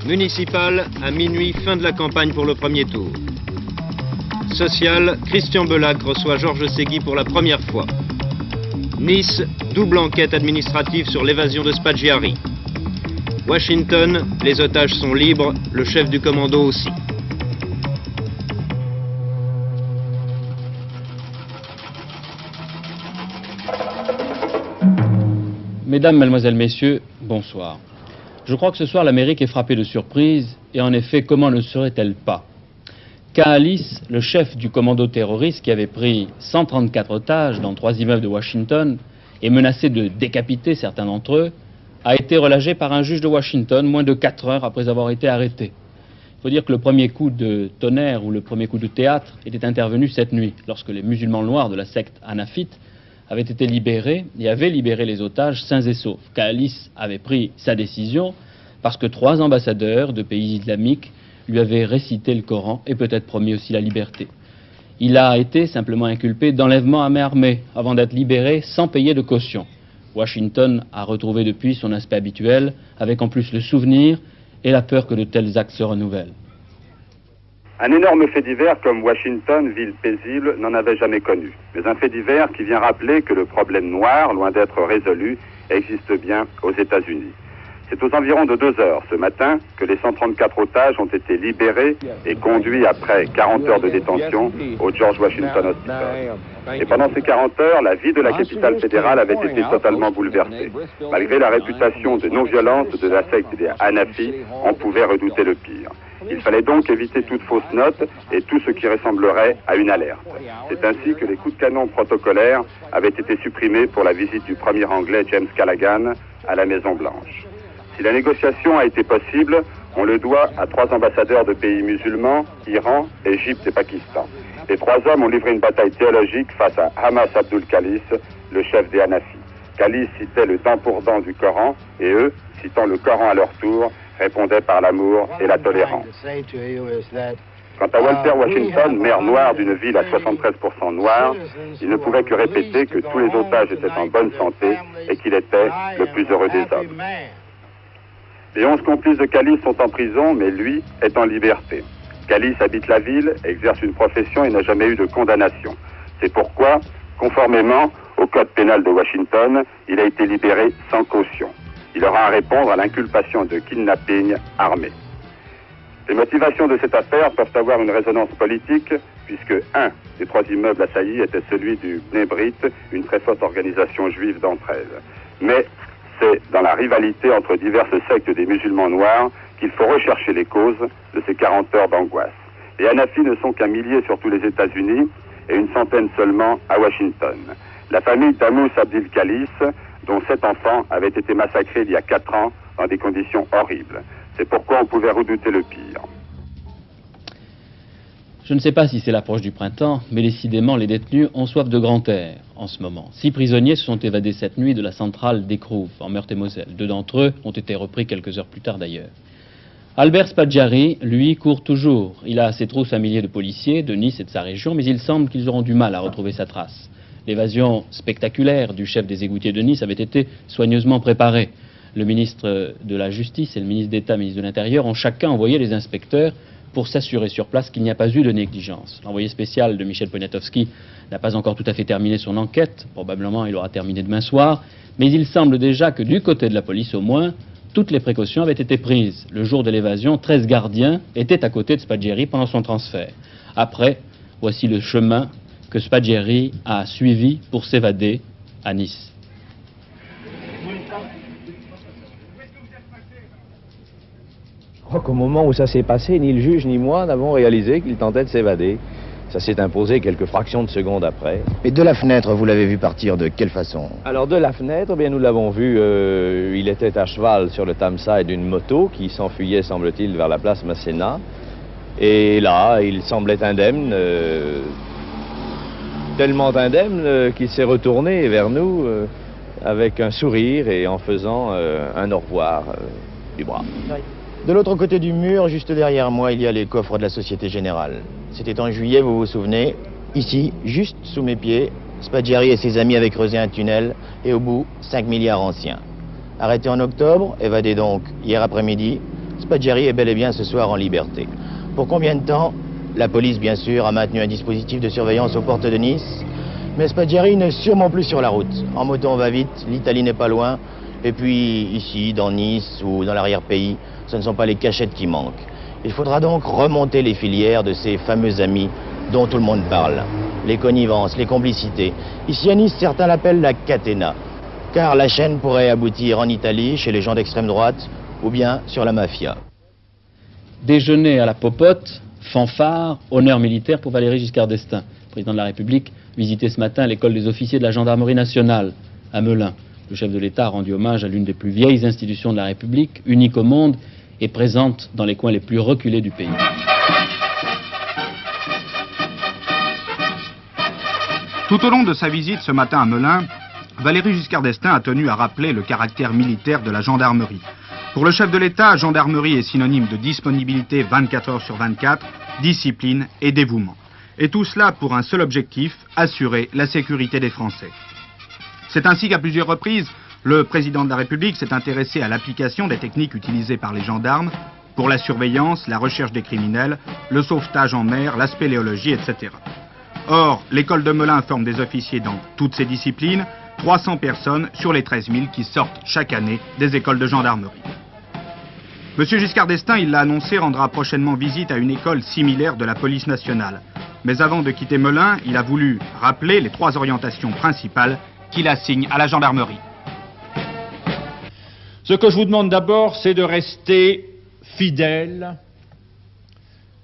Municipal, à minuit, fin de la campagne pour le premier tour. Social, Christian Belac reçoit Georges Segui pour la première fois. Nice, double enquête administrative sur l'évasion de Spaggiari. Washington, les otages sont libres, le chef du commando aussi. Mesdames, Mademoiselles, Messieurs, bonsoir. Je crois que ce soir, l'Amérique est frappée de surprise, et en effet, comment ne serait-elle pas? Kaalis, le chef du commando terroriste qui avait pris 134 otages dans 3 immeubles de Washington et menacé de décapiter certains d'entre eux, a été relâché par un juge de Washington moins de 4 heures après avoir été arrêté. Il faut dire que le premier coup de tonnerre ou le premier coup de théâtre était intervenu cette nuit, lorsque les musulmans noirs de la secte hanafite avaient été libérés et avaient libéré les otages sains et saufs. Kaalis avait pris sa décision parce que 3 ambassadeurs de pays islamiques lui avaient récité le Coran et peut-être promis aussi la liberté. Il a été simplement inculpé d'enlèvement à main armée avant d'être libéré sans payer de caution. Washington a retrouvé depuis son aspect habituel, avec en plus le souvenir et la peur que de tels actes se renouvellent. Un énorme fait divers comme Washington, ville paisible, n'en avait jamais connu. Mais un fait divers qui vient rappeler que le problème noir, loin d'être résolu, existe bien aux États-Unis. C'est aux environs de 2 heures ce matin que les 134 otages ont été libérés et conduits après 40 heures de détention au George Washington Hospital. Et pendant ces 40 heures, la vie de la capitale fédérale avait été totalement bouleversée. Malgré la réputation de non-violence de la secte des Hanafi, on pouvait redouter le pire. Il fallait donc éviter toute fausse note et tout ce qui ressemblerait à une alerte. C'est ainsi que les coups de canon protocolaires avaient été supprimés pour la visite du premier Anglais James Callaghan à la Maison-Blanche. Si la négociation a été possible, on le doit à 3 ambassadeurs de pays musulmans, Iran, Égypte et Pakistan. Les 3 hommes ont livré une bataille théologique face à Hamas Abdul Khalis, le chef des Hanafi. Khalis citait le dent pour dent du Coran et eux, citant le Coran à leur tour, répondaient par l'amour et la tolérance. Quant à Walter Washington, maire noir d'une ville à 73% noire, il ne pouvait que répéter que tous les otages étaient en bonne santé et qu'il était le plus heureux des hommes. Les 11 complices de Khalis sont en prison, mais lui est en liberté. Khalis habite la ville, exerce une profession et n'a jamais eu de condamnation. C'est pourquoi, conformément au code pénal de Washington, il a été libéré sans caution. Il aura à répondre à l'inculpation de kidnapping armé. Les motivations de cette affaire peuvent avoir une résonance politique, puisque un des 3 immeubles assaillis était celui du Bnei Brit, une très forte organisation juive d'entre elles. Mais c'est dans la rivalité entre diverses sectes des musulmans noirs qu'il faut rechercher les causes de ces 40 heures d'angoisse. Les Hanafis ne sont qu'un millier sur tous les États-Unis et une centaine seulement à Washington. La famille Tammuz Abdul Khalis, dont 7 enfants avaient été massacrés il y a 4 ans dans des conditions horribles. C'est pourquoi on pouvait redouter le pire. Je ne sais pas si c'est l'approche du printemps, mais décidément les détenus ont soif de grand air en ce moment. 6 prisonniers se sont évadés cette nuit de la centrale d'Eekhof, en Meurthe-et-Moselle. 2 d'entre eux ont été repris quelques heures plus tard d'ailleurs. Albert Spaggiari, lui, court toujours. Il a à ses trousses un millier de policiers de Nice et de sa région, mais il semble qu'ils auront du mal à retrouver sa trace. L'évasion spectaculaire du chef des égoutiers de Nice avait été soigneusement préparée. Le ministre de la Justice et le ministre d'État, ministre de l'Intérieur, ont chacun envoyé les inspecteurs pour s'assurer sur place qu'il n'y a pas eu de négligence. L'envoyé spécial de Michel Poniatowski n'a pas encore tout à fait terminé son enquête. Probablement, il aura terminé demain soir. Mais il semble déjà que du côté de la police, au moins, toutes les précautions avaient été prises. Le jour de l'évasion, 13 gardiens étaient à côté de Spaggiari pendant son transfert. Après, voici le chemin que Spaggiari a suivi pour s'évader à Nice. Je crois qu'au moment où ça s'est passé, ni le juge ni moi n'avons réalisé qu'il tentait de s'évader. Ça s'est imposé quelques fractions de secondes après. Et de la fenêtre, vous l'avez vu partir de quelle façon? Alors de la fenêtre, eh bien, nous l'avons vu, il était à cheval sur le thameside d'une moto qui s'enfuyait, semble-t-il, vers la place Masséna. Et là, il semblait indemne, tellement indemne qu'il s'est retourné vers nous avec un sourire et en faisant un au revoir du bras. Oui. De l'autre côté du mur, juste derrière moi, il y a les coffres de la Société Générale. C'était en juillet, vous vous souvenez. Ici, juste sous mes pieds, Spaggiari et ses amis avaient creusé un tunnel et au bout, 5 milliards anciens. Arrêté en octobre, évadé donc hier après-midi, Spaggiari est bel et bien ce soir en liberté. Pour combien de temps? La police, bien sûr, a maintenu un dispositif de surveillance aux portes de Nice. Mais Spaggiari n'est sûrement plus sur la route. En moto, on va vite, l'Italie n'est pas loin. Et puis, ici, dans Nice ou dans l'arrière-pays, ce ne sont pas les cachettes qui manquent. Il faudra donc remonter les filières de ces fameux amis dont tout le monde parle. Les connivences, les complicités. Ici à Nice, certains l'appellent la catena. Car la chaîne pourrait aboutir en Italie, chez les gens d'extrême droite, ou bien sur la mafia. Déjeuner à la popote, fanfare, honneur militaire pour Valéry Giscard d'Estaing. Le président de la République visitait ce matin l'école des officiers de la gendarmerie nationale à Melun. Le chef de l'État a rendu hommage à l'une des plus vieilles institutions de la République, unique au monde et présente dans les coins les plus reculés du pays. Tout au long de sa visite ce matin à Melun, Valéry Giscard d'Estaing a tenu à rappeler le caractère militaire de la gendarmerie. Pour le chef de l'État, gendarmerie est synonyme de disponibilité 24 heures sur 24, discipline et dévouement. Et tout cela pour un seul objectif, assurer la sécurité des Français. C'est ainsi qu'à plusieurs reprises, le président de la République s'est intéressé à l'application des techniques utilisées par les gendarmes pour la surveillance, la recherche des criminels, le sauvetage en mer, la spéléologie, etc. Or, l'école de Melun forme des officiers dans toutes ces disciplines, 300 personnes sur les 13 000 qui sortent chaque année des écoles de gendarmerie. Monsieur Giscard d'Estaing, il l'a annoncé, rendra prochainement visite à une école similaire de la police nationale. Mais avant de quitter Melun, il a voulu rappeler les 3 orientations principales qu'il assigne à la gendarmerie. Ce que je vous demande d'abord, c'est de rester fidèle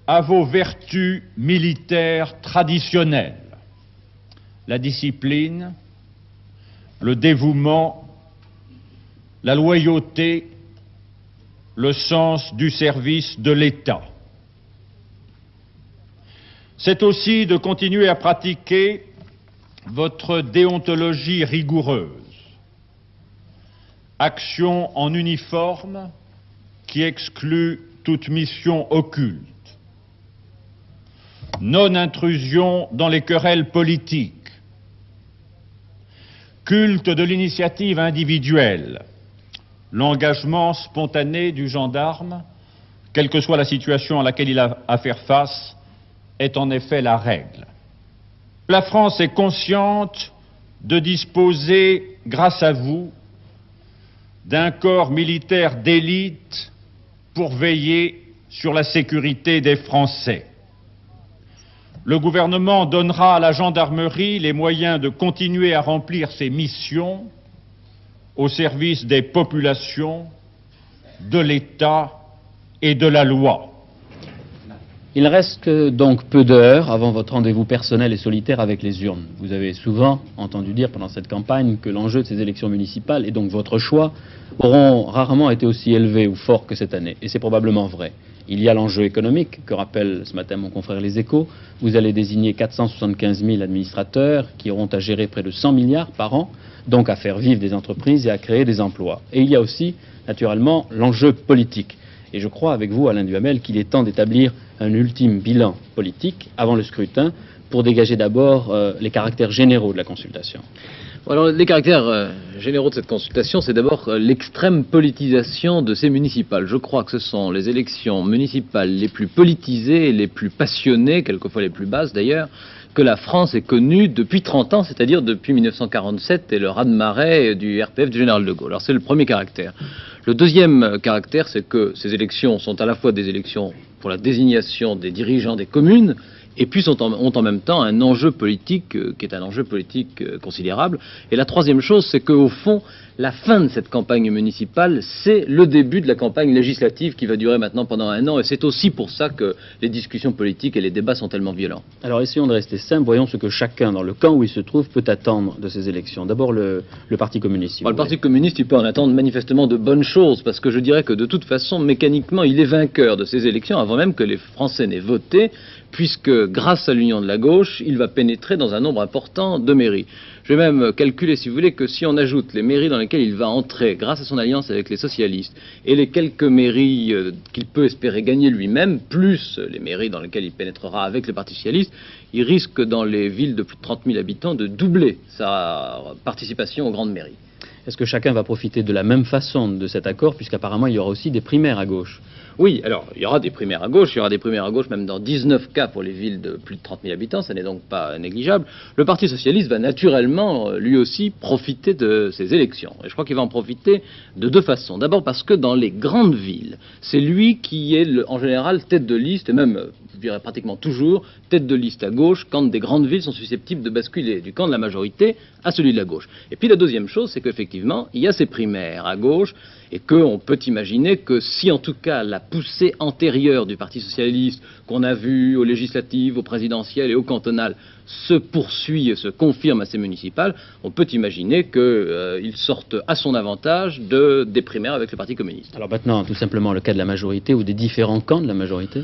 à vos vertus militaires traditionnelles. La discipline, le dévouement, la loyauté, le sens du service de l'État. C'est aussi de continuer à pratiquer votre déontologie rigoureuse. Action en uniforme qui exclut toute mission occulte. Non-intrusion dans les querelles politiques. Culte de l'initiative individuelle. L'engagement spontané du gendarme, quelle que soit la situation à laquelle il a à faire face, est en effet la règle. La France est consciente de disposer, grâce à vous, d'un corps militaire d'élite pour veiller sur la sécurité des Français. Le gouvernement donnera à la gendarmerie les moyens de continuer à remplir ses missions au service des populations, de l'État et de la loi. Il reste donc peu d'heures avant votre rendez-vous personnel et solitaire avec les urnes. Vous avez souvent entendu dire pendant cette campagne que l'enjeu de ces élections municipales, et donc votre choix, auront rarement été aussi élevés ou forts que cette année. Et c'est probablement vrai. Il y a l'enjeu économique, que rappelle ce matin mon confrère Les Échos. Vous allez désigner 475 000 administrateurs qui auront à gérer près de 100 milliards par an, donc à faire vivre des entreprises et à créer des emplois. Et il y a aussi, naturellement, l'enjeu politique. Et je crois avec vous, Alain Duhamel, qu'il est temps d'établir un ultime bilan politique avant le scrutin pour dégager d'abord les caractères généraux de la consultation. Alors, les caractères généraux de cette consultation, c'est d'abord l'extrême politisation de ces municipales. Je crois que ce sont les élections municipales les plus politisées, les plus passionnées, quelquefois les plus basses d'ailleurs, que la France ait connues depuis 30 ans, c'est-à-dire depuis 1947 et le raz-de-marée du RPF du général de Gaulle. Alors c'est le premier caractère. Le deuxième caractère, c'est que ces élections sont à la fois des élections pour la désignation des dirigeants des communes, et puis ont en même temps un enjeu politique qui est un enjeu politique considérable. Et la troisième chose, c'est qu'au fond, la fin de cette campagne municipale, c'est le début de la campagne législative qui va durer maintenant pendant 1 an. Et c'est aussi pour ça que les discussions politiques et les débats sont tellement violents. Alors essayons de rester simples, voyons ce que chacun, dans le camp où il se trouve, peut attendre de ces élections. D'abord le Parti communiste. Le Parti communiste, il peut en attendre manifestement de bonnes choses, parce que je dirais que de toute façon, mécaniquement, il est vainqueur de ces élections avant même que les Français n'aient voté, puisque grâce à l'union de la gauche, il va pénétrer dans un nombre important de mairies. Je vais même calculer, si vous voulez, que si on ajoute les mairies dans lesquelles il va entrer grâce à son alliance avec les socialistes et les quelques mairies qu'il peut espérer gagner lui-même, plus les mairies dans lesquelles il pénétrera avec le Parti socialiste, il risque dans les villes de plus de 30 000 habitants de doubler sa participation aux grandes mairies. Est-ce que chacun va profiter de la même façon de cet accord, puisqu'apparemment il y aura aussi des primaires à gauche? Oui, alors, il y aura des primaires à gauche, il y aura des primaires à gauche même dans 19 cas pour les villes de plus de 30 000 habitants, ça n'est donc pas négligeable. Le Parti socialiste va naturellement, lui aussi, profiter de ces élections. Et je crois qu'il va en profiter de deux façons. D'abord parce que dans les grandes villes, c'est lui qui est en général tête de liste, et même, je dirais pratiquement toujours, tête de liste à gauche, quand des grandes villes sont susceptibles de basculer du camp de la majorité à celui de la gauche. Et puis la deuxième chose, c'est qu'effectivement, il y a ces primaires à gauche, et qu'on peut imaginer que si en tout cas la poussée antérieure du Parti socialiste qu'on a vue aux législatives, aux présidentielles et aux cantonales se poursuit et se confirme à ces municipales, on peut imaginer qu'il sorte à son avantage des primaires avec le Parti communiste. Alors maintenant, tout simplement le cas de la majorité ou des différents camps de la majorité?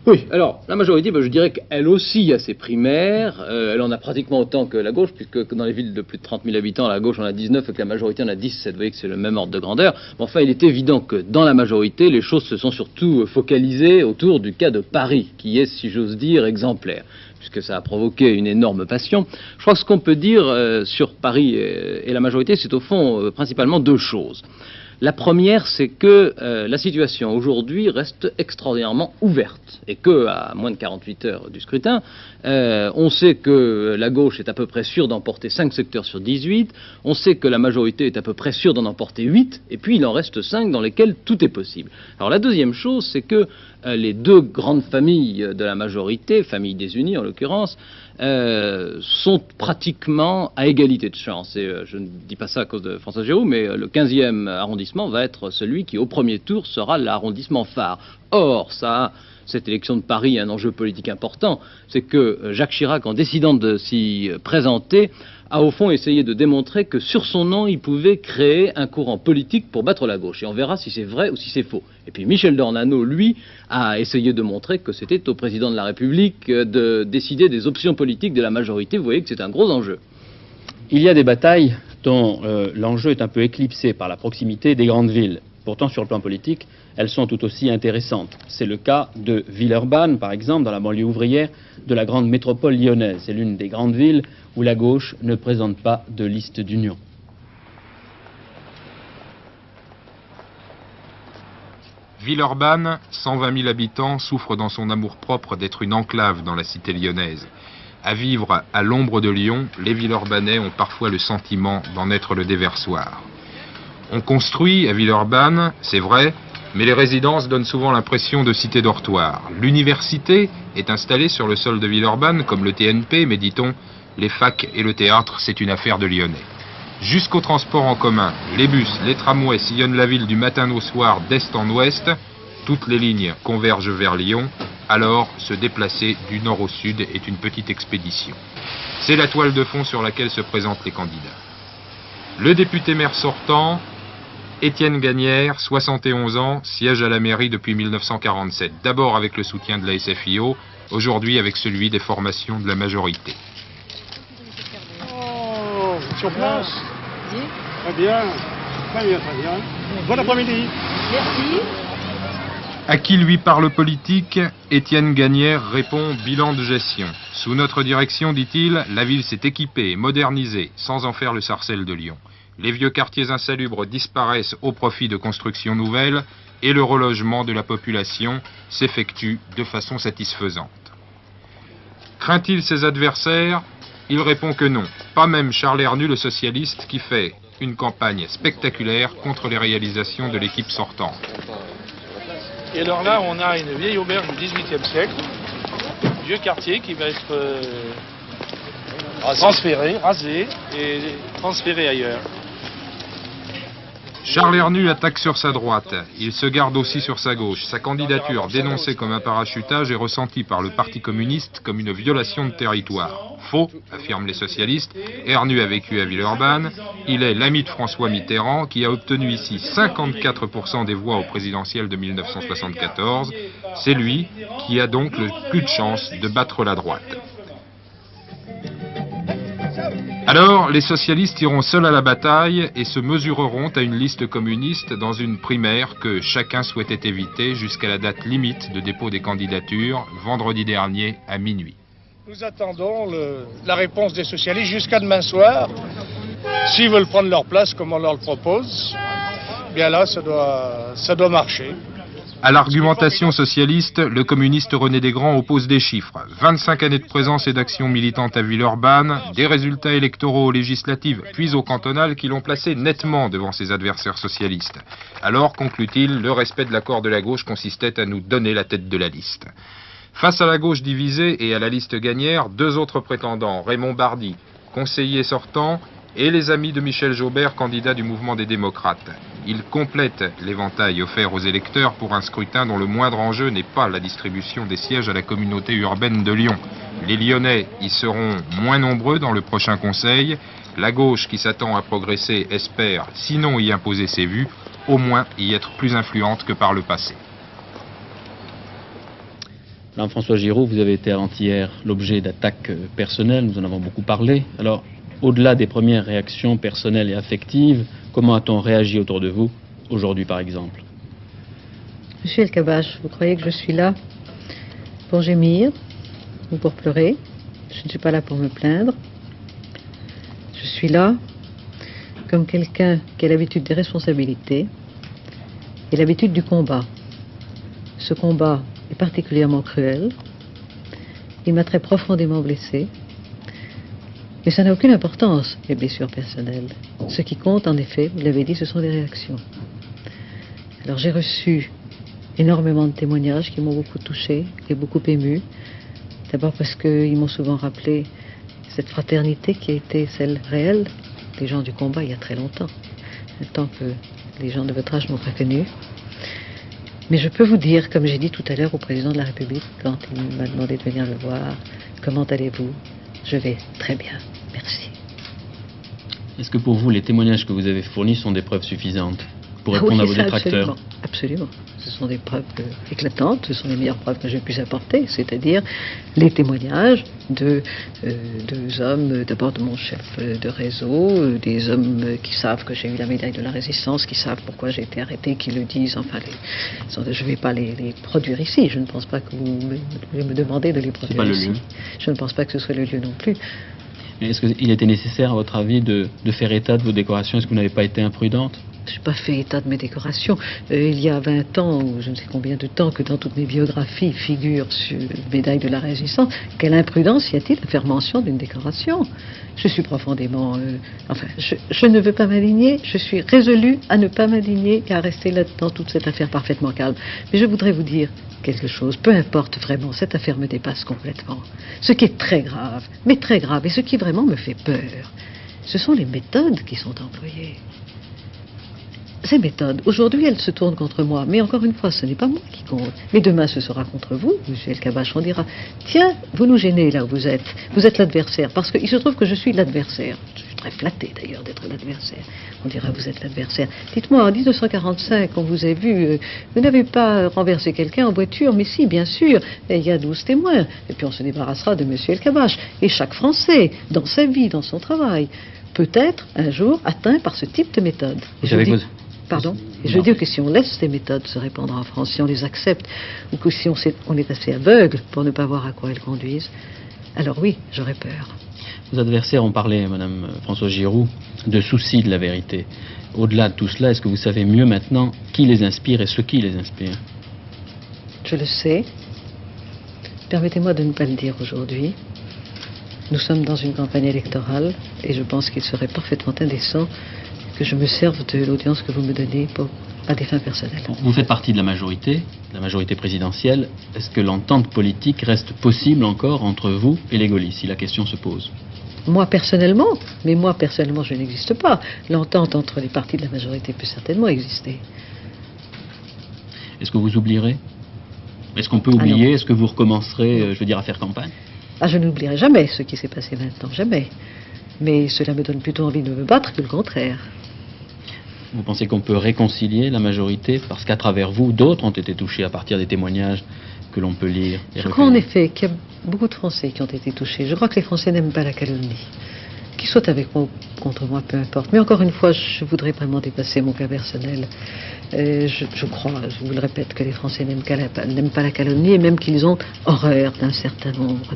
Oui, alors la majorité, je dirais qu'elle aussi a ses primaires, elle en a pratiquement autant que la gauche, puisque dans les villes de plus de 30 000 habitants, la gauche en a 19 et que la majorité en a 17, vous voyez que c'est le même ordre de grandeur. Mais enfin, il est évident que dans la majorité, les choses se sont surtout focalisées autour du cas de Paris, qui est, si j'ose dire, exemplaire, puisque ça a provoqué une énorme passion. Je crois que ce qu'on peut dire sur Paris et la majorité, c'est au fond principalement deux choses. La première, c'est que la situation aujourd'hui reste extraordinairement ouverte et que, à moins de 48 heures du scrutin, on sait que la gauche est à peu près sûre d'emporter 5 secteurs sur 18, on sait que la majorité est à peu près sûre d'en emporter 8, et puis il en reste 5 dans lesquels tout est possible. Alors la deuxième chose, c'est que les deux grandes familles de la majorité, famille des Unis en l'occurrence, sont pratiquement à égalité de chance. Et je ne dis pas ça à cause de François Giroud, mais le 15e arrondissement va être celui qui, au premier tour, sera l'arrondissement phare. Or, cette élection de Paris a un enjeu politique important, c'est que Jacques Chirac, en décidant de s'y présenter, a au fond essayé de démontrer que sur son nom, il pouvait créer un courant politique pour battre la gauche. Et on verra si c'est vrai ou si c'est faux. Et puis Michel Dornano, lui, a essayé de montrer que c'était au président de la République de décider des options politiques de la majorité. Vous voyez que c'est un gros enjeu. Il y a des batailles dont l'enjeu est un peu éclipsé par la proximité des grandes villes. Pourtant, sur le plan politique, elles sont tout aussi intéressantes. C'est le cas de Villeurbanne, par exemple, dans la banlieue ouvrière de la grande métropole lyonnaise. C'est l'une des grandes villes où la gauche ne présente pas de liste d'union. Villeurbanne, 120 000 habitants, souffre dans son amour-propre d'être une enclave dans la cité lyonnaise. À vivre à l'ombre de Lyon, les Villeurbanais ont parfois le sentiment d'en être le déversoir. On construit à Villeurbanne, c'est vrai, mais les résidences donnent souvent l'impression de cité dortoir. L'université est installée sur le sol de Villeurbanne, comme le TNP, mais dit-on, les facs et le théâtre, c'est une affaire de Lyonnais. Jusqu'aux transports en commun, les bus, les tramways sillonnent la ville du matin au soir, d'est en ouest. Toutes les lignes convergent vers Lyon, alors se déplacer du nord au sud est une petite expédition. C'est la toile de fond sur laquelle se présentent les candidats. Le député-maire sortant, Étienne Gagnère, 71 ans, siège à la mairie depuis 1947. D'abord avec le soutien de la SFIO, aujourd'hui avec celui des formations de la majorité. Oh, sur place. Très bien, très bien, très bien. Bon après-midi. Merci. À qui lui parle politique, Étienne Gagnère répond bilan de gestion. Sous notre direction, dit-il, la ville s'est équipée et modernisée, sans en faire le sarcelle de Lyon. Les vieux quartiers insalubres disparaissent au profit de constructions nouvelles et le relogement de la population s'effectue de façon satisfaisante. Craint-il ses adversaires? Il répond que non. Pas même Charles Hernu, le socialiste, qui fait une campagne spectaculaire contre les réalisations de l'équipe sortante. Et alors là, on a une vieille auberge du XVIIIe siècle, vieux quartier qui va être transféré, rasé et transféré ailleurs. Charles Hernu attaque sur sa droite. Il se garde aussi sur sa gauche. Sa candidature, dénoncée comme un parachutage, est ressentie par le Parti communiste comme une violation de territoire. Faux, affirment les socialistes. Hernu a vécu à Villeurbanne. Il est l'ami de François Mitterrand, qui a obtenu ici 54% des voix au présidentiel de 1974. C'est lui qui a donc le plus de chance de battre la droite. Alors, les socialistes iront seuls à la bataille et se mesureront à une liste communiste dans une primaire que chacun souhaitait éviter jusqu'à la date limite de dépôt des candidatures, vendredi dernier à minuit. Nous attendons la réponse des socialistes jusqu'à demain soir. S'ils veulent prendre leur place comme on leur le propose, bien là, ça doit marcher. À l'argumentation socialiste, le communiste René Desgrands oppose des chiffres. 25 années de présence et d'action militante à Villeurbanne, des résultats électoraux aux législatives, puis aux cantonales qui l'ont placé nettement devant ses adversaires socialistes. Alors, conclut-il, le respect de l'accord de la gauche consistait à nous donner la tête de la liste. Face à la gauche divisée et à la liste gagnère, deux autres prétendants, Raymond Bardy, conseiller sortant, et les amis de Michel Jaubert, candidat du mouvement des démocrates. Ils complètent l'éventail offert aux électeurs pour un scrutin dont le moindre enjeu n'est pas la distribution des sièges à la communauté urbaine de Lyon. Les Lyonnais y seront moins nombreux dans le prochain conseil. La gauche qui s'attend à progresser espère, sinon y imposer ses vues, au moins y être plus influente que par le passé. Madame François Giroud, vous avez été avant-hier l'objet d'attaques personnelles, nous en avons beaucoup parlé. Alors, au-delà des premières réactions personnelles et affectives, comment a-t-on réagi autour de vous, aujourd'hui par exemple? Monsieur El-Kabach, vous croyez que je suis là pour gémir ou pour pleurer? Je ne suis pas là pour me plaindre. Je suis là comme quelqu'un qui a l'habitude des responsabilités et l'habitude du combat. Ce combat est particulièrement cruel. Il m'a très profondément blessé. Mais ça n'a aucune importance, les blessures personnelles. Ce qui compte, en effet, vous l'avez dit, ce sont les réactions. Alors j'ai reçu énormément de témoignages qui m'ont beaucoup touché et beaucoup ému. D'abord parce qu'ils m'ont souvent rappelé cette fraternité qui a été celle réelle des gens du combat il y a très longtemps. Le temps que les gens de votre âge n'ont pas connu. Mais je peux vous dire, comme j'ai dit tout à l'heure au président de la République, quand il m'a demandé de venir le voir, comment allez-vous? Je vais très bien, merci. Est-ce que pour vous, les témoignages que vous avez fournis sont des preuves suffisantes pour répondre à vos détracteurs? Absolument. Ce sont des preuves éclatantes, ce sont les meilleures preuves que je puisse apporter, c'est-à-dire les témoignages de deux hommes, d'abord de mon chef de réseau, des hommes qui savent que j'ai eu la médaille de la Résistance, qui savent pourquoi j'ai été arrêté, qui le disent, enfin, je ne vais pas les produire ici, je ne pense pas que vous me demandez de les produire pas ici. Le lieu. Je ne pense pas que ce soit le lieu non plus. Mais est-ce qu'il était nécessaire, à votre avis, de faire état de vos décorations? Est-ce que vous n'avez pas été imprudente? Je n'ai pas fait état de mes décorations. Il y a 20 ans, ou je ne sais combien de temps, que dans toutes mes biographies figure sur médaille de la Résistance. Quelle imprudence y a-t-il à faire mention d'une décoration? Je suis profondément... je ne veux pas m'indigner. Je suis résolue à ne pas m'indigner et à rester là dans toute cette affaire parfaitement calme. Mais je voudrais vous dire quelque chose. Peu importe vraiment, cette affaire me dépasse complètement. Ce qui est très grave, mais très grave, et ce qui vraiment me fait peur, ce sont les méthodes qui sont employées. Ces méthodes, aujourd'hui, elles se tournent contre moi. Mais encore une fois, ce n'est pas moi qui compte. Mais demain, ce sera contre vous, monsieur El-Kabach. On dira, tiens, vous nous gênez là où vous êtes. Vous êtes l'adversaire. Parce qu'il se trouve que je suis l'adversaire. Je suis très flatté d'ailleurs d'être l'adversaire. On dira, vous êtes l'adversaire. Dites-moi, en 1945, on vous a vu, vous n'avez pas renversé quelqu'un en voiture. Mais si, bien sûr. Et il y a 12 témoins. Et puis on se débarrassera de monsieur El-Kabach. Et chaque Français, dans sa vie, dans son travail, peut être un jour atteint par ce type de méthode. Pardon. Et je dis que si on laisse ces méthodes se répandre en France, si on les accepte, ou que si on est assez aveugle pour ne pas voir à quoi elles conduisent, alors oui, j'aurais peur. Vos adversaires ont parlé, Madame François Giroud, de souci de la vérité. Au-delà de tout cela, est-ce que vous savez mieux maintenant qui les inspire et ce qui les inspire? Je le sais. Permettez-moi de ne pas le dire aujourd'hui. Nous sommes dans une campagne électorale et je pense qu'il serait parfaitement indécent que je me serve de l'audience que vous me donnez à des fins personnelles. Vous faites partie de la majorité présidentielle. Est-ce que l'entente politique reste possible encore entre vous et les gaullistes, si la question se pose? Moi personnellement, je n'existe pas. L'entente entre les partis de la majorité peut certainement exister. Est-ce que vous oublierez? Est-ce qu'on peut oublier? Est-ce que vous recommencerez, à faire campagne? Je n'oublierai jamais ce qui s'est passé maintenant, jamais. Mais cela me donne plutôt envie de me battre que le contraire. Vous pensez qu'on peut réconcilier la majorité parce qu'à travers vous, d'autres ont été touchés à partir des témoignages que l'on peut lire? Je crois en effet qu'il y a beaucoup de Français qui ont été touchés. Je crois que les Français n'aiment pas la calomnie. Qu'ils soient avec moi ou contre moi, peu importe. Mais encore une fois, je voudrais vraiment dépasser mon cas personnel. Je crois, je vous le répète, que les Français n'aiment pas la calomnie et même qu'ils ont horreur d'un certain nombre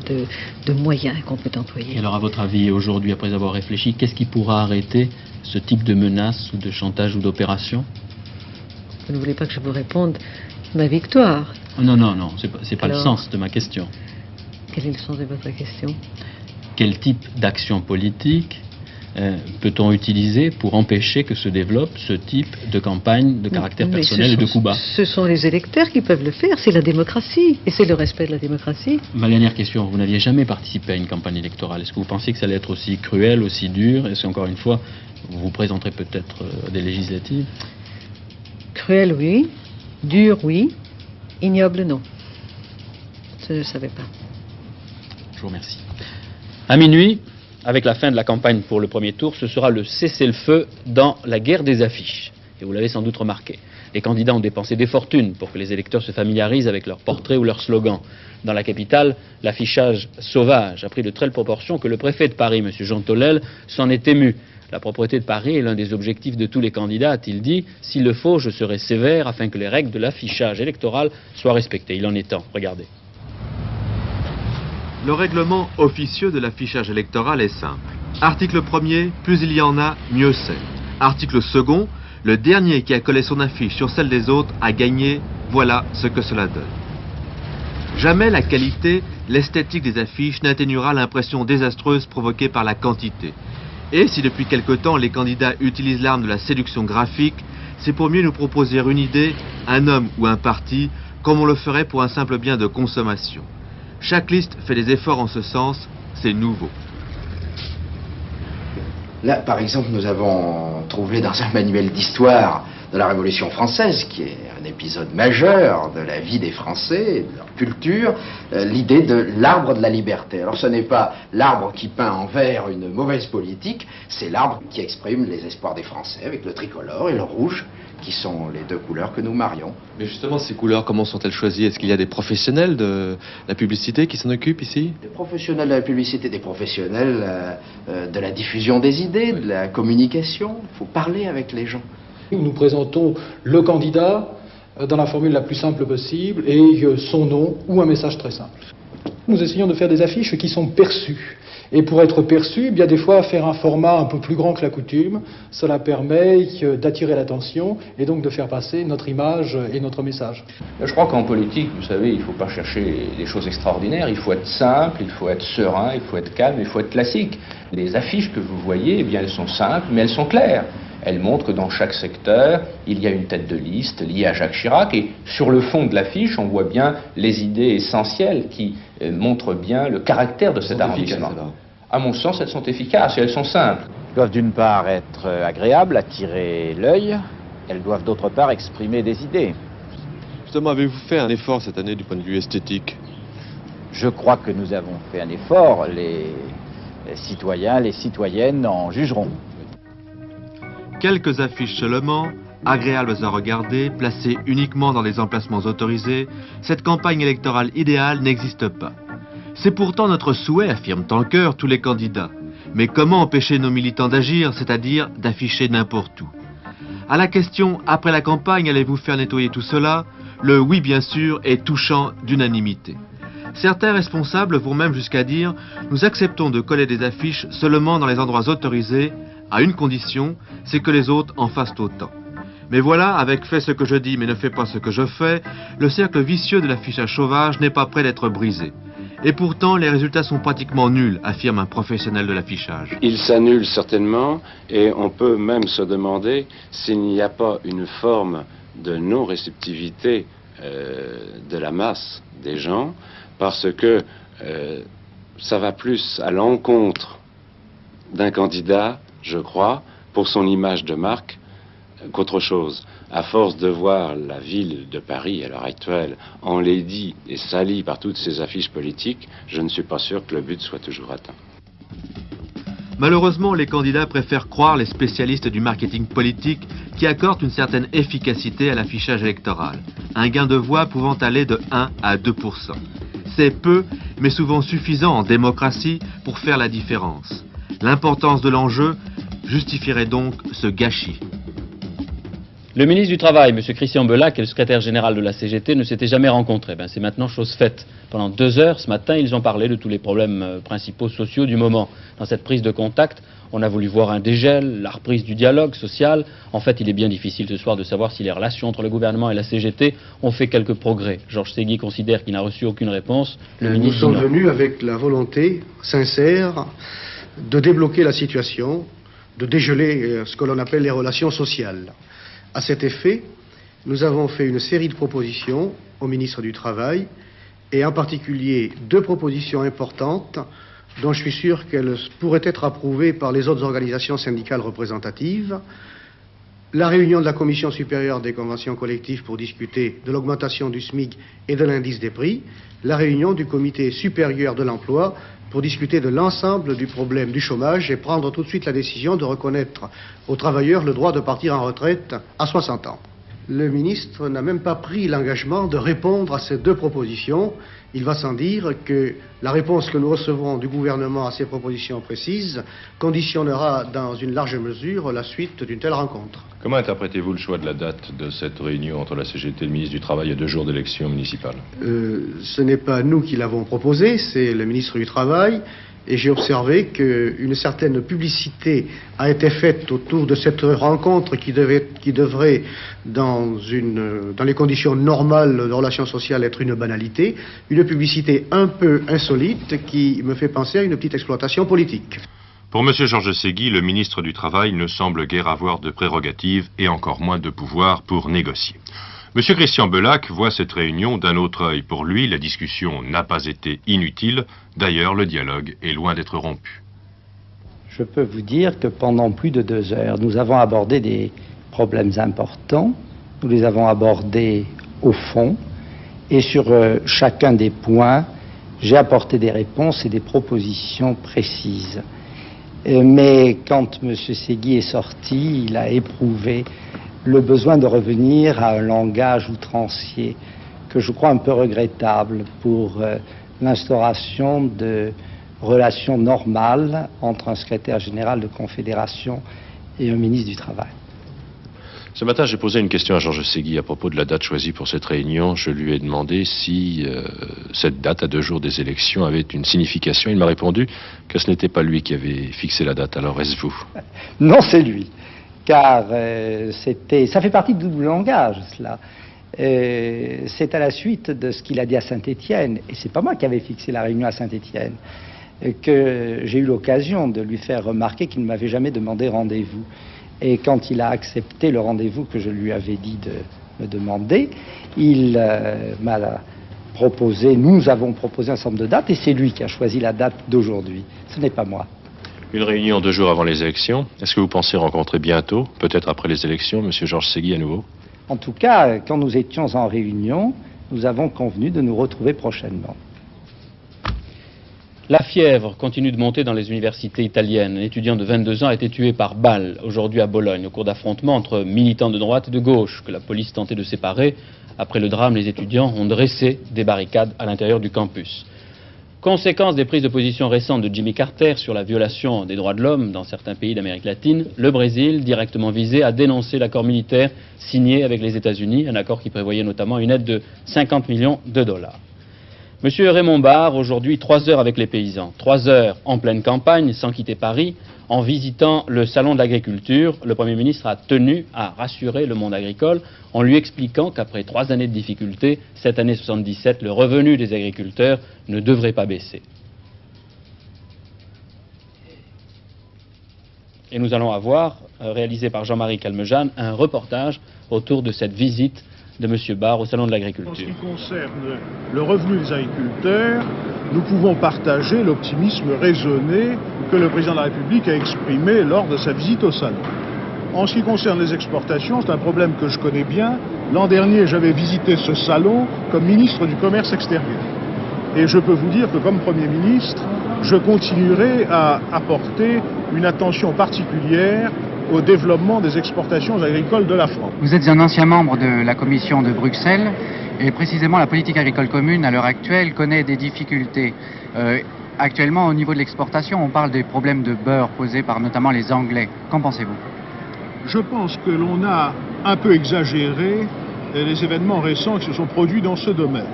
de moyens qu'on peut employer. Et alors, à votre avis, aujourd'hui, après avoir réfléchi, qu'est-ce qui pourra arrêter ce type de menace ou de chantage ou d'opération? Vous ne voulez pas que je vous réponde ma victoire? Non, c'est pas le Alors, sens de ma question. Quel est le sens de votre question? Quel type d'action politique peut-on utiliser pour empêcher que se développe ce type de campagne de caractère personnel et de coups bas? Ce sont les électeurs qui peuvent le faire, c'est la démocratie, et c'est le respect de la démocratie. Ma dernière question, vous n'aviez jamais participé à une campagne électorale. Est-ce que vous pensiez que ça allait être aussi cruel, aussi dur? Est-ce qu'encore une fois, vous vous présenterez peut-être à des législatives? Cruel, oui. Dur, oui. Ignoble, non. Je ne le savais pas. Je vous remercie. À minuit, avec la fin de la campagne pour le premier tour, ce sera le cessez-le-feu dans la guerre des affiches. Et vous l'avez sans doute remarqué. Les candidats ont dépensé des fortunes pour que les électeurs se familiarisent avec leurs portraits ou leurs slogans. Dans la capitale, l'affichage sauvage a pris de telles proportions que le préfet de Paris, M. Jean Tolel, s'en est ému. La propreté de Paris est l'un des objectifs de tous les candidats, a-t-il dit. S'il le faut, je serai sévère afin que les règles de l'affichage électoral soient respectées. Il en est temps. Regardez. Le règlement officieux de l'affichage électoral est simple. Article 1er, plus il y en a, mieux c'est. Article 2, le dernier qui a collé son affiche sur celle des autres a gagné, voilà ce que cela donne. Jamais la qualité, l'esthétique des affiches n'atténuera l'impression désastreuse provoquée par la quantité. Et si depuis quelque temps les candidats utilisent l'arme de la séduction graphique, c'est pour mieux nous proposer une idée, un homme ou un parti, comme on le ferait pour un simple bien de consommation. Chaque liste fait des efforts en ce sens, c'est nouveau. Là, par exemple, nous avons trouvé dans un manuel d'histoire de la Révolution française, qui est un épisode majeur de la vie des Français, de leur culture, l'idée de l'arbre de la liberté. Alors ce n'est pas l'arbre qui peint en vert une mauvaise politique, c'est l'arbre qui exprime les espoirs des Français, avec le tricolore et le rouge, qui sont les deux couleurs que nous marions. Mais justement, ces couleurs, comment sont-elles choisies? Est-ce qu'il y a des professionnels de la publicité qui s'en occupent ici? Des professionnels de la publicité, des professionnels de la diffusion des idées, de la communication. Il faut parler avec les gens. Nous présentons le candidat dans la formule la plus simple possible et son nom ou un message très simple. Nous essayons de faire des affiches qui sont perçues. Et pour être perçu, bien des fois, faire un format un peu plus grand que la coutume, cela permet d'attirer l'attention et donc de faire passer notre image et notre message. Je crois qu'en politique, vous savez, il ne faut pas chercher des choses extraordinaires, il faut être simple, il faut être serein, il faut être calme, il faut être classique. Les affiches que vous voyez, eh bien, elles sont simples, mais elles sont claires. Elles montrent que dans chaque secteur, il y a une tête de liste liée à Jacques Chirac et sur le fond de l'affiche, on voit bien les idées essentielles qui montrent bien le caractère de cet arrondissement. À mon sens, elles sont efficaces et elles sont simples. Elles doivent d'une part être agréables, attirer l'œil. Elles doivent d'autre part exprimer des idées. Justement, avez-vous fait un effort cette année du point de vue esthétique? Je crois que nous avons fait un effort. Les citoyens, les citoyennes en jugeront. Quelques affiches seulement, agréables à regarder, placées uniquement dans des emplacements autorisés, cette campagne électorale idéale n'existe pas. C'est pourtant notre souhait, affirment en chœur tous les candidats. Mais comment empêcher nos militants d'agir, c'est-à-dire d'afficher n'importe où? À la question « Après la campagne, allez-vous faire nettoyer tout cela ?», le « oui bien sûr » est touchant d'unanimité. Certains responsables vont même jusqu'à dire « Nous acceptons de coller des affiches seulement dans les endroits autorisés, à une condition, c'est que les autres en fassent autant. » Mais voilà, avec « fais ce que je dis mais ne fais pas ce que je fais », le cercle vicieux de l'affichage sauvage n'est pas prêt d'être brisé. Et pourtant, les résultats sont pratiquement nuls, affirme un professionnel de l'affichage. Ils s'annulent certainement, et on peut même se demander s'il n'y a pas une forme de non-réceptivité de la masse des gens, parce que ça va plus à l'encontre d'un candidat, je crois, pour son image de marque, qu'autre chose. À force de voir la ville de Paris à l'heure actuelle enlaidie et salie par toutes ces affiches politiques, je ne suis pas sûr que le but soit toujours atteint. Malheureusement, les candidats préfèrent croire les spécialistes du marketing politique qui accordent une certaine efficacité à l'affichage électoral, un gain de voix pouvant aller de 1 à 2%. C'est peu, mais souvent suffisant en démocratie pour faire la différence. L'importance de l'enjeu justifierait donc ce gâchis. Le ministre du Travail, M. Christian Belac, et le secrétaire général de la CGT ne s'étaient jamais rencontrés. C'est maintenant chose faite. Pendant 2 heures, ce matin, ils ont parlé de tous les problèmes principaux sociaux du moment. Dans cette prise de contact, on a voulu voir un dégel, la reprise du dialogue social. En fait, il est bien difficile ce soir de savoir si les relations entre le gouvernement et la CGT ont fait quelques progrès. Georges Segui considère qu'il n'a reçu aucune réponse. Nous sommes venus avec la volonté sincère de débloquer la situation, de dégeler ce que l'on appelle les relations sociales. À cet effet, nous avons fait une série de propositions au ministre du Travail, et en particulier 2 propositions importantes dont je suis sûr qu'elles pourraient être approuvées par les autres organisations syndicales représentatives. La réunion de la Commission supérieure des conventions collectives pour discuter de l'augmentation du SMIC et de l'indice des prix, la réunion du Comité supérieur de l'emploi pour discuter de l'ensemble du problème du chômage et prendre tout de suite la décision de reconnaître aux travailleurs le droit de partir en retraite à 60 ans. Le ministre n'a même pas pris l'engagement de répondre à ces 2 propositions. Il va sans dire que la réponse que nous recevrons du gouvernement à ces propositions précises conditionnera dans une large mesure la suite d'une telle rencontre. Comment interprétez-vous le choix de la date de cette réunion entre la CGT et le ministre du Travail à 2 jours d'élection municipale? Ce n'est pas nous qui l'avons proposé, c'est le ministre du Travail. Et j'ai observé qu'une certaine publicité a été faite autour de cette rencontre qui devrait, dans les conditions normales de relations sociales, être une banalité, une publicité un peu insolite qui me fait penser à une petite exploitation politique. Pour M. Georges Segui, le ministre du Travail ne semble guère avoir de prérogatives et encore moins de pouvoir pour négocier. M. Christian Belac voit cette réunion d'un autre œil. Pour lui, la discussion n'a pas été inutile. D'ailleurs, le dialogue est loin d'être rompu. Je peux vous dire que pendant plus de 2 heures, nous avons abordé des problèmes importants. Nous les avons abordés au fond. Et sur chacun des points, j'ai apporté des réponses et des propositions précises. Mais quand M. Segui est sorti, il a éprouvé le besoin de revenir à un langage outrancier que je crois un peu regrettable pour l'instauration de relations normales entre un secrétaire général de confédération et un ministre du Travail. Ce matin, j'ai posé une question à Georges Segui à propos de la date choisie pour cette réunion. Je lui ai demandé si cette date, à 2 jours des élections, avait une signification. Il m'a répondu que ce n'était pas lui qui avait fixé la date. Alors, est-ce vous? Non, c'est lui. Car ça fait partie du double langage, cela. C'est à la suite de ce qu'il a dit à Saint-Étienne, et c'est pas moi qui avais fixé la réunion à Saint-Étienne, que j'ai eu l'occasion de lui faire remarquer qu'il ne m'avait jamais demandé rendez-vous. Et quand il a accepté le rendez-vous que je lui avais dit de me demander, il m'a proposé, nous avons proposé un certain nombre de dates, et c'est lui qui a choisi la date d'aujourd'hui. Ce n'est pas moi. Une réunion 2 jours avant les élections. Est-ce que vous pensez rencontrer bientôt, peut-être après les élections, M. Georges Segui à nouveau? En tout cas, quand nous étions en réunion, nous avons convenu de nous retrouver prochainement. La fièvre continue de monter dans les universités italiennes. Un étudiant de 22 ans a été tué par balle aujourd'hui à Bologne, au cours d'affrontements entre militants de droite et de gauche, que la police tentait de séparer. Après le drame, les étudiants ont dressé des barricades à l'intérieur du campus. Conséquence des prises de position récentes de Jimmy Carter sur la violation des droits de l'homme dans certains pays d'Amérique latine, le Brésil, directement visé, a dénoncé l'accord militaire signé avec les États-Unis, un accord qui prévoyait notamment une aide de 50 millions de dollars. Monsieur Raymond Barre, aujourd'hui 3 heures avec les paysans, 3 heures en pleine campagne, sans quitter Paris, en visitant le salon de l'agriculture. Le Premier ministre a tenu à rassurer le monde agricole en lui expliquant qu'après 3 années de difficultés, cette année 77, le revenu des agriculteurs ne devrait pas baisser. Et nous allons avoir, réalisé par Jean-Marie Calmejane, un reportage autour de cette visite de M. Barre au Salon de l'Agriculture. En ce qui concerne le revenu des agriculteurs, nous pouvons partager l'optimisme raisonné que le président de la République a exprimé lors de sa visite au Salon. En ce qui concerne les exportations, c'est un problème que je connais bien. L'an dernier, j'avais visité ce salon comme ministre du Commerce extérieur. Et je peux vous dire que comme Premier ministre, je continuerai à apporter une attention particulière au développement des exportations agricoles de la France. Vous êtes un ancien membre de la Commission de Bruxelles et précisément la politique agricole commune à l'heure actuelle connaît des difficultés. Actuellement au niveau de l'exportation, on parle des problèmes de beurre posés par notamment les Anglais. Qu'en pensez-vous? Je pense que l'on a un peu exagéré les événements récents qui se sont produits dans ce domaine.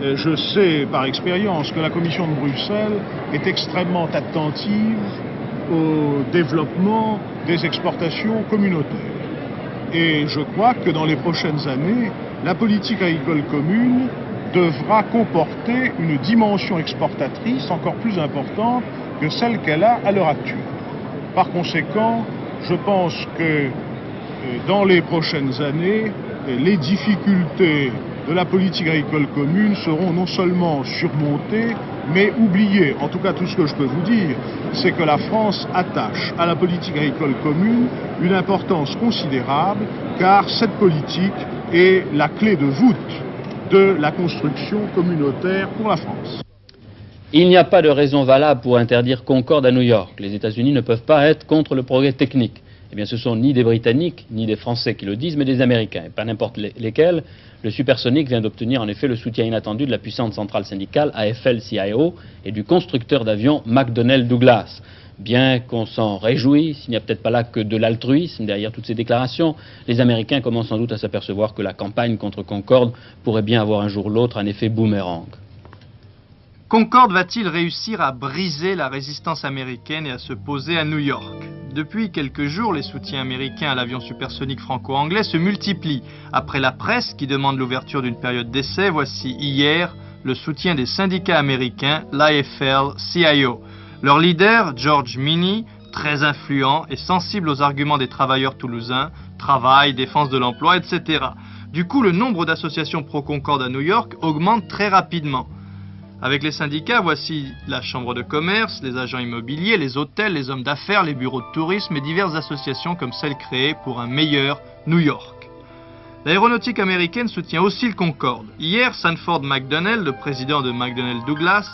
Je sais par expérience que la Commission de Bruxelles est extrêmement attentive au développement des exportations communautaires. Et je crois que dans les prochaines années, la politique agricole commune devra comporter une dimension exportatrice encore plus importante que celle qu'elle a à l'heure actuelle. Par conséquent, je pense que dans les prochaines années, les difficultés de la politique agricole commune seront non seulement surmontées, mais oubliées. En tout cas, tout ce que je peux vous dire, c'est que la France attache à la politique agricole commune une importance considérable, car cette politique est la clé de voûte de la construction communautaire pour la France. Il n'y a pas de raison valable pour interdire Concorde à New York. Les États-Unis ne peuvent pas être contre le progrès technique. Eh bien, ce sont ni des Britanniques, ni des Français qui le disent, mais des Américains, et pas n'importe lesquels. Le supersonique vient d'obtenir en effet le soutien inattendu de la puissante centrale syndicale AFL-CIO et du constructeur d'avions McDonnell Douglas. Bien qu'on s'en réjouisse, il n'y a peut-être pas là que de l'altruisme derrière toutes ces déclarations. Les Américains commencent sans doute à s'apercevoir que la campagne contre Concorde pourrait bien avoir un jour ou l'autre un effet boomerang. Concorde va-t-il réussir à briser la résistance américaine et à se poser à New York? Depuis quelques jours, les soutiens américains à l'avion supersonique franco-anglais se multiplient. Après la presse qui demande l'ouverture d'une période d'essai, voici hier le soutien des syndicats américains, l'AFL-CIO. Leur leader, George Meany, très influent et sensible aux arguments des travailleurs toulousains, travail, défense de l'emploi, etc. Du coup, le nombre d'associations pro-Concorde à New York augmente très rapidement. Avec les syndicats, voici la chambre de commerce, les agents immobiliers, les hôtels, les hommes d'affaires, les bureaux de tourisme et diverses associations comme celle créée pour un meilleur New York. L'aéronautique américaine soutient aussi le Concorde. Hier, Sanford McDonnell, le président de McDonnell Douglas,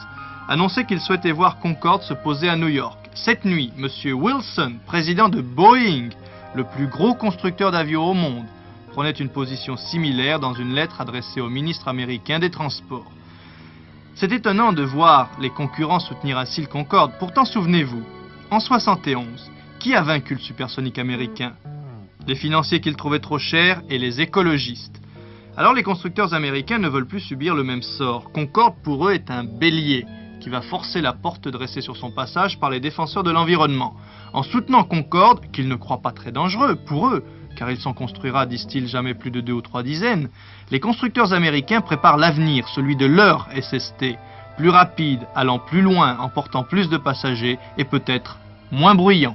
annonçait qu'il souhaitait voir Concorde se poser à New York. Cette nuit, M. Wilson, président de Boeing, le plus gros constructeur d'avions au monde, prenait une position similaire dans une lettre adressée au ministre américain des Transports. C'est étonnant de voir les concurrents soutenir ainsi le Concorde. Pourtant, souvenez-vous, en 1971, qui a vaincu le supersonique américain? Les financiers qui le trouvaient trop cher et les écologistes. Alors les constructeurs américains ne veulent plus subir le même sort. Concorde pour eux est un bélier qui va forcer la porte dressée sur son passage par les défenseurs de l'environnement. En soutenant Concorde, qu'ils ne croient pas très dangereux pour eux, car il s'en construira, disent-ils, jamais plus de 2 ou 3 dizaines, les constructeurs américains préparent l'avenir, celui de leur SST, plus rapide, allant plus loin, emportant plus de passagers et peut-être moins bruyant.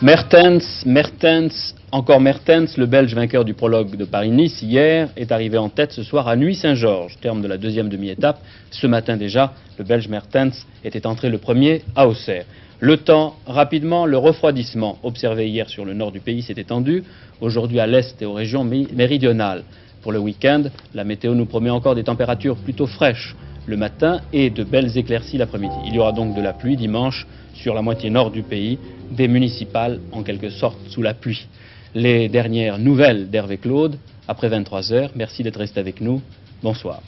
Mertens, encore Mertens, le Belge vainqueur du prologue de Paris-Nice hier, est arrivé en tête ce soir à Nuit-Saint-Georges, terme de la deuxième demi-étape. Ce matin déjà, le Belge Mertens était entré le premier à Auxerre. Le temps, rapidement, le refroidissement observé hier sur le nord du pays s'est étendu, aujourd'hui à l'est et aux régions méridionales. Pour le week-end, la météo nous promet encore des températures plutôt fraîches le matin et de belles éclaircies l'après-midi. Il y aura donc de la pluie dimanche sur la moitié nord du pays, des municipales en quelque sorte sous la pluie. Les dernières nouvelles d'Hervé Claude, après 23 h. Merci d'être resté avec nous. Bonsoir.